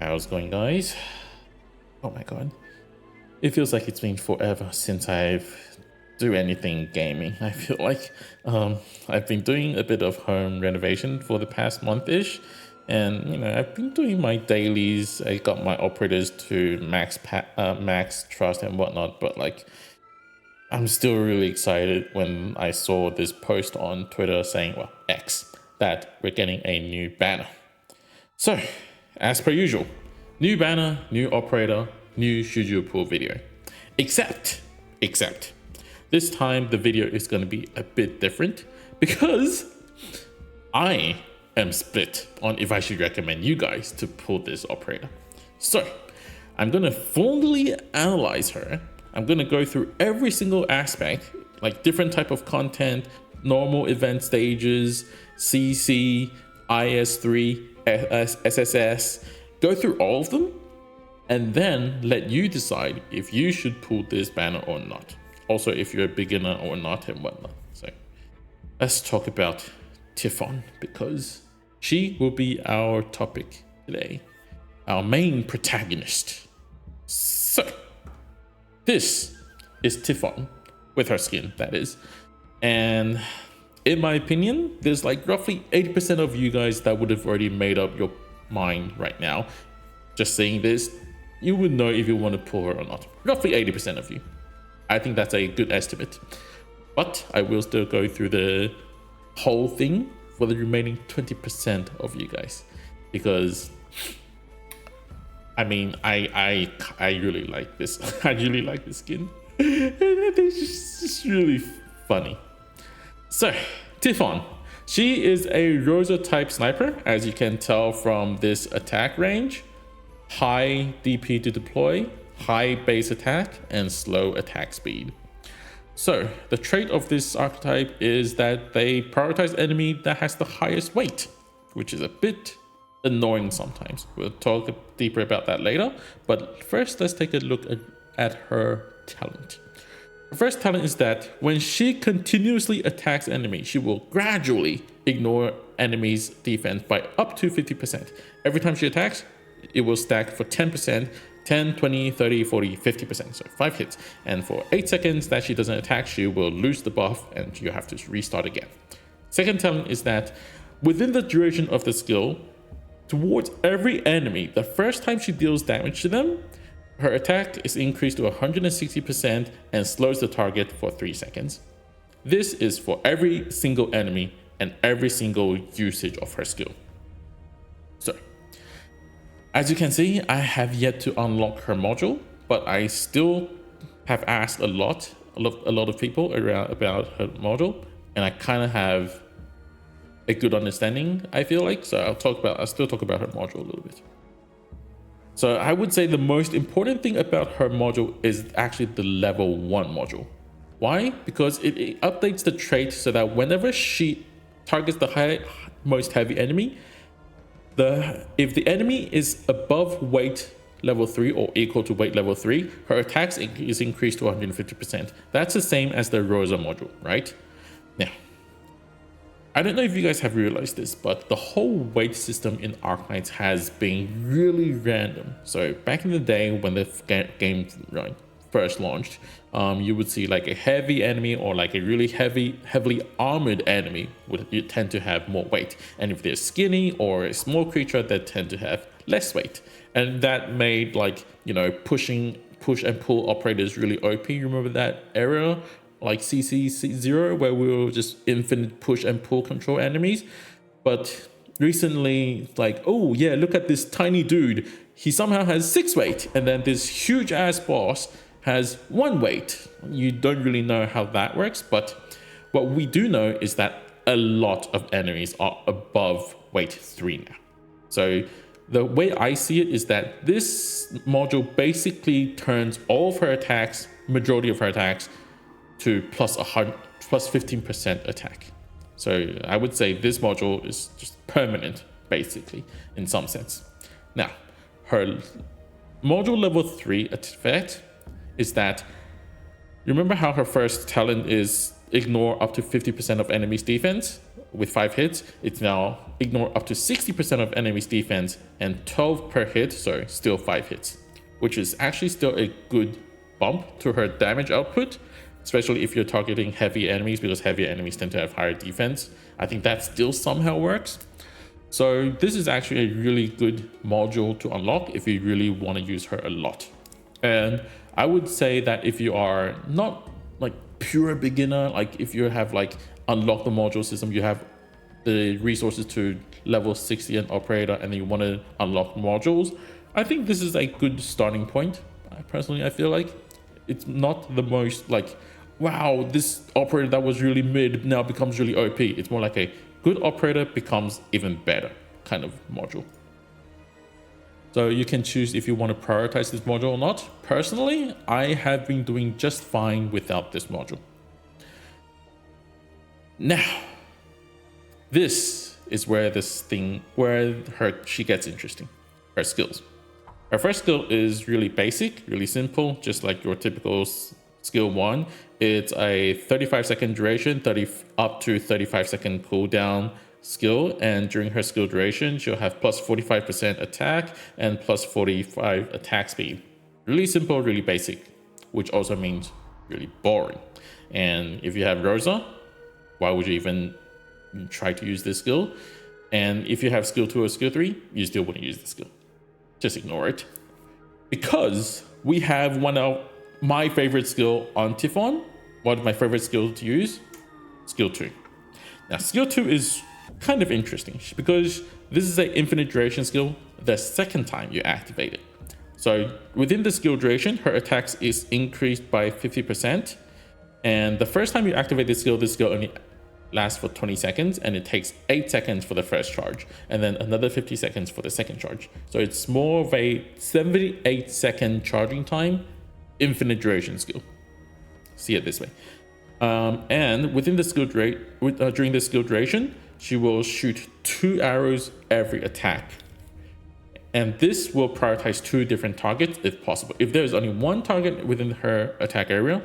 How's it going, guys? Oh my god. It feels like it's been forever since I've do anything gaming. I feel like I've been doing a bit of home renovation for the past month-ish, and I've been doing my dailies. I got my operators to max trust and whatnot, but like I'm still really excited when I saw this post on Twitter saying, well, X, that we're getting a new banner. So, as per usual, new banner, new operator, new Shuju pool video. Except, this time the video is going to be a bit different because I am split on if I should recommend you guys to pull this operator. So, I'm going to fully analyze her. I'm going to go through every single aspect, like different type of content, normal event stages, CC, IS3, SSS, go through all of them, and then let you decide if you should pull this banner or not. Also, if you're a beginner or not and whatnot. So let's talk about Typhon, because she will be our topic today, our main protagonist. So this is Typhon, with her skin, that is. And in my opinion, there's like roughly 80% of you guys that would have already made up your mind right now. Just saying this, you would know if you want to pull her or not. Roughly 80% of you. I think that's a good estimate. But I will still go through the whole thing for the remaining 20% of you guys. Because I mean, I really like this. I really like this skin. It's just really funny. So, Typhon. She is a Rosa type sniper, as you can tell from this attack range. High DP to deploy, high base attack, and slow attack speed. So, the trait of this archetype is that they prioritize enemy that has the highest weight, which is a bit annoying sometimes. We'll talk deeper about that later, but first let's take a look at her talent. Her first talent is that when she continuously attacks enemies, she will gradually ignore enemies' defense by up to 50%. Every time she attacks, it will stack for 10%, 10, 20, 30, 40, 50%, so 5 hits. And for 8 seconds that she doesn't attack, she will lose the buff and you have to restart again. Second talent is that within the duration of the skill, towards every enemy, the first time she deals damage to them, her attack is increased to 160% and slows the target for 3 seconds. This is for every single enemy and every single usage of her skill. So, as you can see, I have yet to unlock her module, but I still have asked a lot of people around about her module, and I kind of have a good understanding, I feel like. So I'll still talk about her module a little bit. So I would say the most important thing about her module is actually the level 1 module. Why? Because it updates the trait so that whenever she targets the most heavy enemy, if the enemy is above weight level 3 or equal to weight level 3, her attacks is increased to 150%. That's the same as the Rosa module, right? Now, I don't know if you guys have realized this, but the whole weight system in Arknights has been really random. So back in the day when the game first launched, you would see like a heavy enemy or like a really heavily armored enemy would tend to have more weight. And if they're skinny or a small creature, they tend to have less weight. And that made like, push and pull operators really OP. You remember that era? Like CC0, where we will just infinite push and pull control enemies. But recently, like, oh yeah, look at this tiny dude. He somehow has 6 weight, and then this huge ass boss has 1 weight. You don't really know how that works, but what we do know is that a lot of enemies are above weight 3 now. So the way I see it is that this module basically turns all of her attacks, majority of her attacks, to plus 15% attack. So I would say this module is just permanent, basically, in some sense. Now, her module level 3 effect is that, remember how her first talent is ignore up to 50% of enemies defense with 5 hits. It's now ignore up to 60% of enemies defense and 12 per hit, so still 5 hits, which is actually still a good bump to her damage output, especially if you're targeting heavy enemies, because heavier enemies tend to have higher defense. I think that still somehow works. So this is actually a really good module to unlock if you really want to use her a lot. And I would say that if you are not like pure beginner, like if you have like unlocked the module system, you have the resources to level 60 an operator, and you want to unlock modules, I think this is a good starting point. Personally, I feel like it's not the most like, wow, this operator that was really mid now becomes really OP. It's more like a good operator becomes even better kind of module. So you can choose if you want to prioritize this module or not. Personally, I have been doing just fine without this module. Now, this is where she gets interesting. Her skills. Her first skill is really basic, really simple, just like your typical skill 1. It's a 35-second duration, up to 35-second cooldown skill, and during her skill duration she'll have plus 45% attack and plus 45 attack speed. Really simple, really basic, which also means really boring. And if you have Rosa, why would you even try to use this skill? And if you have skill 2 or skill 3, you still wouldn't use this skill. Just ignore it, because we have one of my favorite skill on Typhon. One of my favorite skills to use, skill 2. Now skill 2 is kind of interesting because this is an infinite duration skill the second time you activate it. So within the skill duration, her attacks is increased by 50%. And the first time you activate this skill only lasts for 20 seconds, and it takes 8 seconds for the first charge, and then another 50 seconds for the second charge. So it's more of a 78-second charging time, infinite duration skill. See it this way. And within the skill during the skill duration, she will shoot 2 arrows every attack. And this will prioritize 2 different targets if possible. If there's only 1 target within her attack area,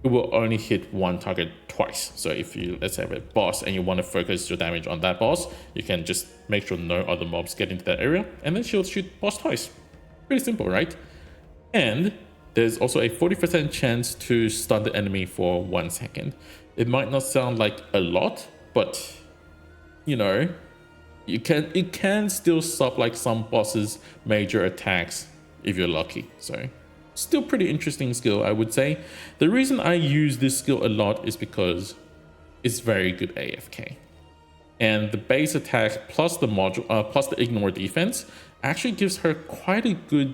it will only hit 1 target twice. So if you, let's say, have a boss and you want to focus your damage on that boss, you can just make sure no other mobs get into that area, and then she'll shoot boss twice. Pretty simple, right? And there's also a 40% chance to stun the enemy for 1 second. It might not sound like a lot, but you know, it can still stop like some bosses' major attacks if you're lucky. So still pretty interesting skill, I would say. The reason I use this skill a lot is because it's very good AFK. And the base attack plus the module plus the ignore defense actually gives her quite a good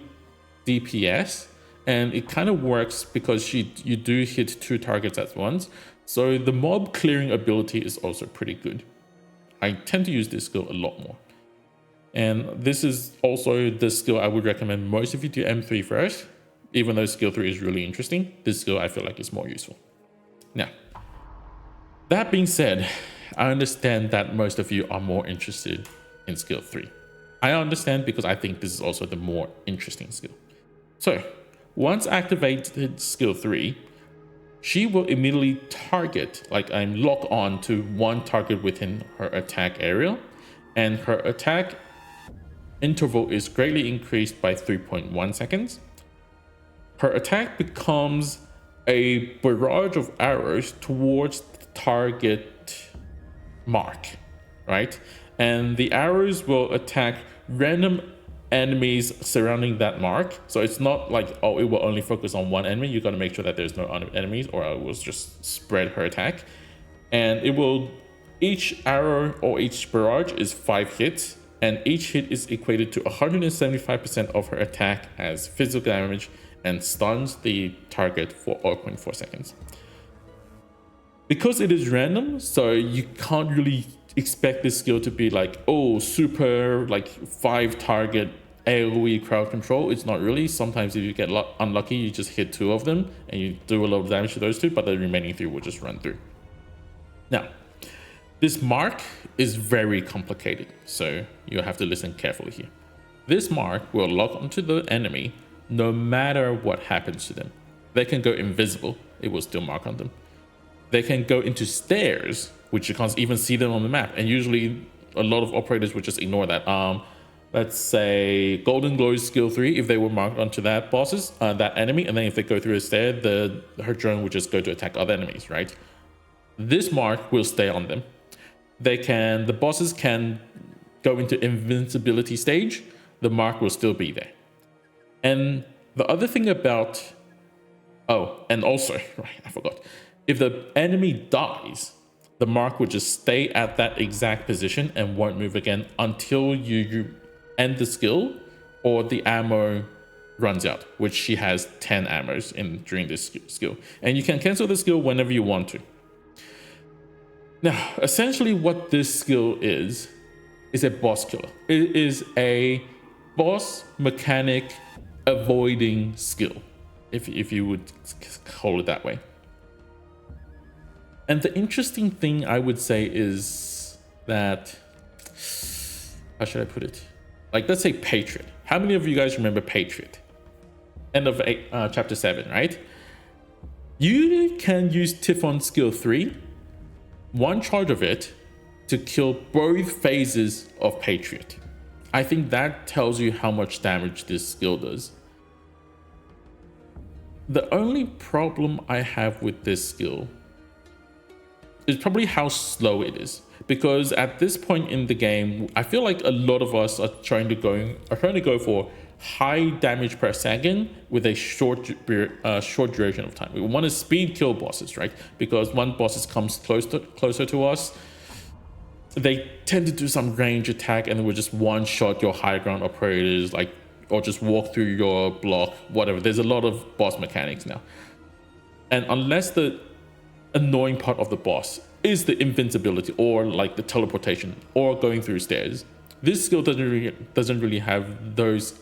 DPS, and it kind of works because you do hit 2 targets at once. So the mob clearing ability is also pretty good. I tend to use this skill a lot more. And this is also the skill I would recommend most of you do M3 first. Even though skill 3 is really interesting, this skill I feel like is more useful. Now, that being said, I understand that most of you are more interested in skill 3. I understand because I think this is also the more interesting skill. So, once activated skill 3, she will immediately target, lock on to 1 target within her attack area, and her attack interval is greatly increased by 3.1 seconds. Her attack becomes a barrage of arrows towards the target mark, right? And the arrows will attack random enemies surrounding that mark. So it's not like, oh, it will only focus on 1 enemy. You got to make sure that there's no other enemies, or it will just spread her attack. And it will, each arrow or each barrage is 5 hits, and each hit is equated to 175% of her attack as physical damage, and stuns the target for 0.4 seconds. Because it is random, so you can't really expect this skill to be like, oh, super like 5 target AoE crowd control. It's not really. Sometimes if you get unlucky, you just hit 2 of them and you do a lot of damage to those 2, but the remaining 3 will just run through. Now, this mark is very complicated, so you'll have to listen carefully here. This mark will lock onto the enemy no matter what happens to them. They can go invisible, it will still mark on them. they can go into stairs, which you can't even see them on the map. And usually a lot of operators would just ignore that. Let's say Golden Glow's skill 3, if they were marked onto that that enemy, and then if they go through a stair, her drone would just go to attack other enemies, right? This mark will stay on them. The bosses can go into invincibility stage. The mark will still be there. And the other thing about, and also, right, I forgot. If the enemy dies, the mark will just stay at that exact position and won't move again until you end the skill or the ammo runs out, which she has 10 ammos during this skill. And you can cancel the skill whenever you want to. Now, essentially what this skill is a boss killer. It is a boss mechanic avoiding skill, if you would call it that way. And the interesting thing I would say is that, how should I put it? Like, let's say Patriot. How many of you guys remember Patriot? End of chapter 7, right? You can use Typhon skill 3, one charge of it, to kill both phases of Patriot. I think that tells you how much damage this skill does. The only problem I have with this skill is probably how slow it is, because at this point in the game, I feel like a lot of us are trying to go for high damage per second with a short duration of time. We want to speed kill bosses, right? Because when bosses comes closer to us, they tend to do some range attack and will just one shot your high ground operators, or just walk through your block, whatever. There's a lot of boss mechanics now, and unless the annoying part of the boss is the invincibility or like the teleportation or going through stairs, this skill doesn't really have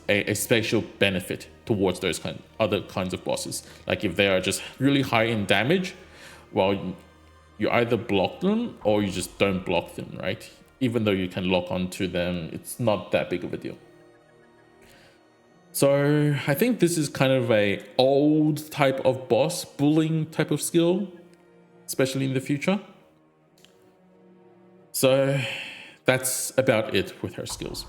a special benefit towards those other kinds of bosses. Like if they are just really high in damage, well, you either block them or you just don't block them, right? Even though you can lock onto them, it's not that big of a deal. So I think this is kind of a old type of boss bullying type of skill, especially in the future. So that's about it with her skills.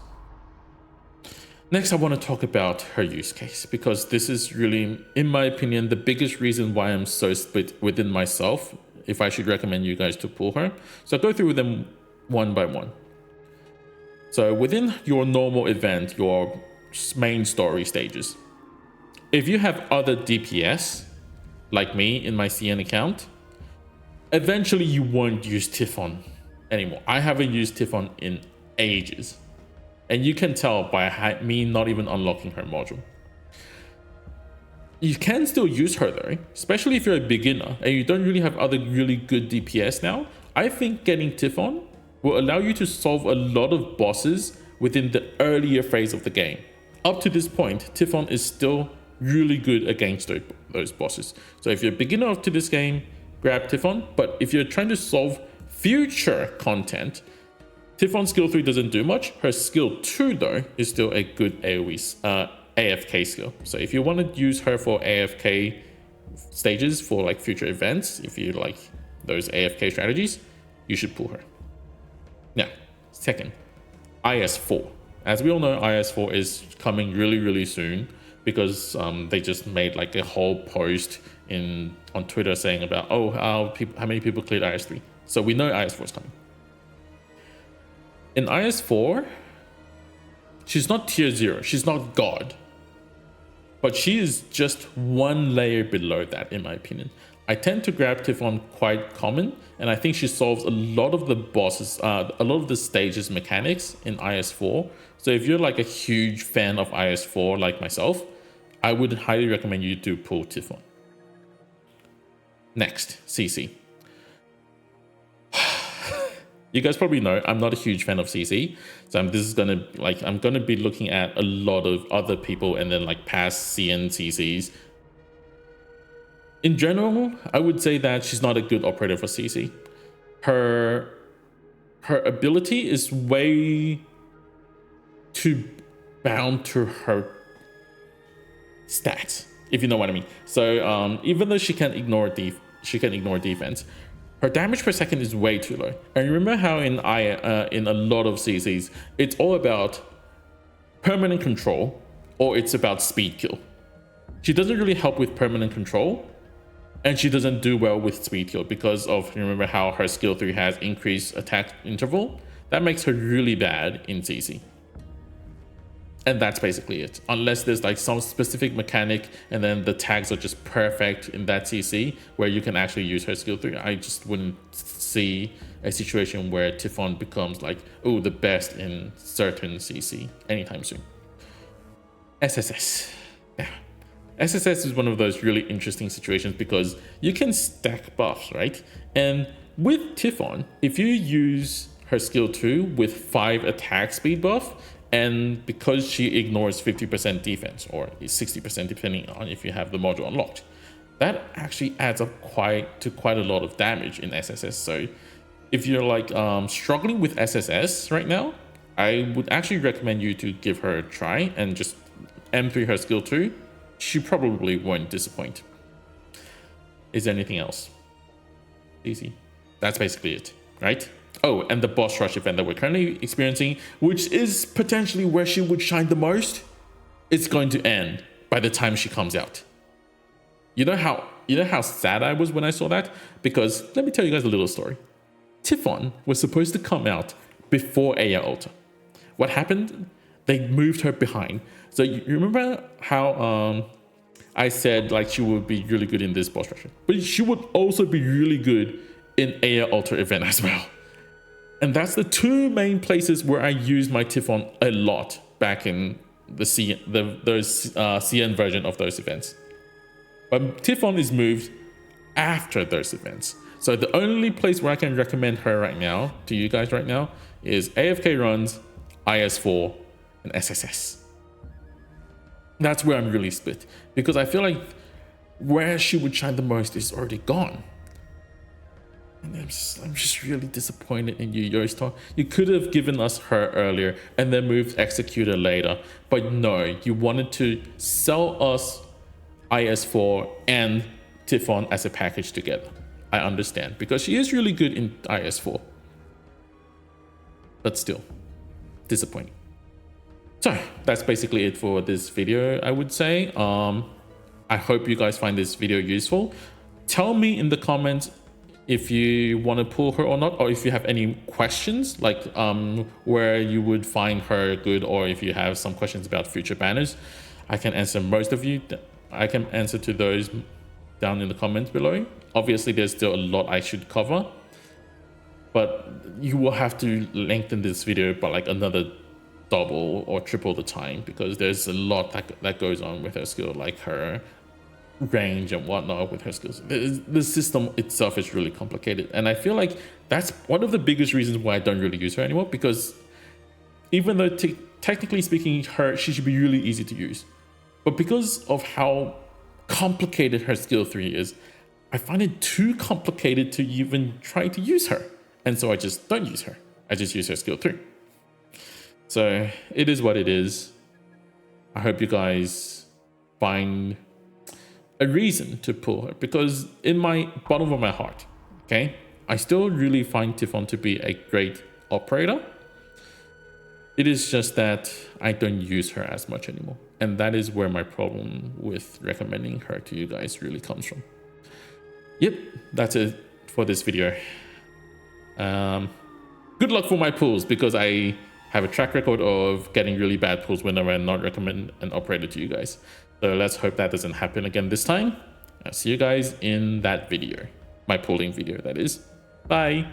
Next, I want to talk about her use case, because this is really, in my opinion, the biggest reason why I'm so split within myself, if I should recommend you guys to pull her. So I'll go through them one by one. So within your normal event, your main story stages, if you have other DPS, like me in my CN account, eventually you won't use Typhon anymore. I haven't used Typhon in ages, and you can tell by me not even unlocking her module. You can still use her though, especially if you're a beginner and you don't really have other really good DPS now. I think getting Typhon will allow you to solve a lot of bosses within the earlier phase of the game. Up to this point, Typhon is still really good against those bosses. So if you're a beginner to this game, grab Typhon. But if you're trying to solve future content, Typhon skill 3 doesn't do much. Her skill 2 though is still a good AFK skill. So if you want to use her for AFK stages for like future events, if you like those AFK strategies, you should pull her. Now, second, IS4. As we all know, IS4 is coming really, really soon, because they just made like a whole post on Twitter saying about, how many people cleared IS3. So we know IS4 is coming. In IS4, she's not tier 0, she's not God, but she is just one layer below that, in my opinion. I tend to grab Typhon quite common, and I think she solves a lot of the bosses, a lot of the stages mechanics in IS4. So if you're like a huge fan of IS4 like myself, I would highly recommend you to pull Typhon. Next, CC. You guys probably know I'm not a huge fan of CC, so I'm gonna be looking at a lot of other people and then like past CN CCs. In general, I would say that she's not a good operator for CC. Her ability is way too bound to her stats, if you know what I mean. So even though she can ignore defense, her damage per second is way too low. And remember how in in a lot of CCs, it's all about permanent control or it's about speed kill. She doesn't really help with permanent control, and she doesn't do well with speed kill because of, remember how her skill 3 has increased attack interval? That makes her really bad in CC. And that's basically it. Unless there's like some specific mechanic and then the tags are just perfect in that CC where you can actually use her skill 3. I just wouldn't see a situation where Typhon becomes like, oh, the best in certain CC anytime soon. SSS. Yeah. SSS is one of those really interesting situations because you can stack buffs, right? And with Typhon, if you use her skill 2 with 5 attack speed buff, and because she ignores 50% defense or 60% depending on if you have the module unlocked, that actually adds up quite a lot of damage in SSS. So if you're like struggling with SSS right now, I would actually recommend you to give her a try and just M3 her skill 2. She probably won't disappoint. Is there anything else? Easy. That's basically it, right? Oh, and the boss rush event that we're currently experiencing, which is potentially where she would shine the most, it's going to end by the time she comes out. You know how sad I was when I saw that? Because let me tell you guys a little story. Typhon was supposed to come out before Aya Alta. What happened? They moved her behind. So you remember how I said like she would be really good in this boss rush, but she would also be really good in Aya Alta event as well. And that's the two main places where I used my Typhon a lot back in the CN version of those events. But Typhon is moved after those events. So the only place where I can recommend her right now to you guys right now is AFK runs, IS4, and SSS. That's where I'm really split because I feel like where she would shine the most is already gone. And I'm just really disappointed in you, Yoastar. You could have given us her earlier and then moved Executor later. But no, you wanted to sell us IS4 and Typhon as a package together. I understand, because she is really good in IS4. But still, disappointing. So that's basically it for this video, I would say. I hope you guys find this video useful. Tell me in the comments if you want to pull her or not, or if you have any questions, like where you would find her good, or if you have some questions about future banners. I can answer most of you. I can answer to those down in the comments below. Obviously, there's still a lot I should cover, but you will have to lengthen this video by like another double or triple the time, because there's a lot that goes on with her skill, like her range and whatnot with her skills. The system itself is really complicated, and I feel like that's one of the biggest reasons why I don't really use her anymore, because even though technically speaking she should be really easy to use, but because of how complicated her skill 3 is, I find it too complicated to even try to use her, and so I just don't use her. I just use her skill 3. So it is what it is. I hope you guys find a reason to pull her, because in my bottom of my heart, okay, I still really find Typhon to be a great operator. It is just that I don't use her as much anymore, and that is where my problem with recommending her to you guys really comes from. Yep, that's it for this video. Good luck for my pulls, because I have a track record of getting really bad pulls whenever I not recommend an operator to you guys. So let's hope that doesn't happen again this time. I'll see you guys in that video. My pulling video, that is. Bye.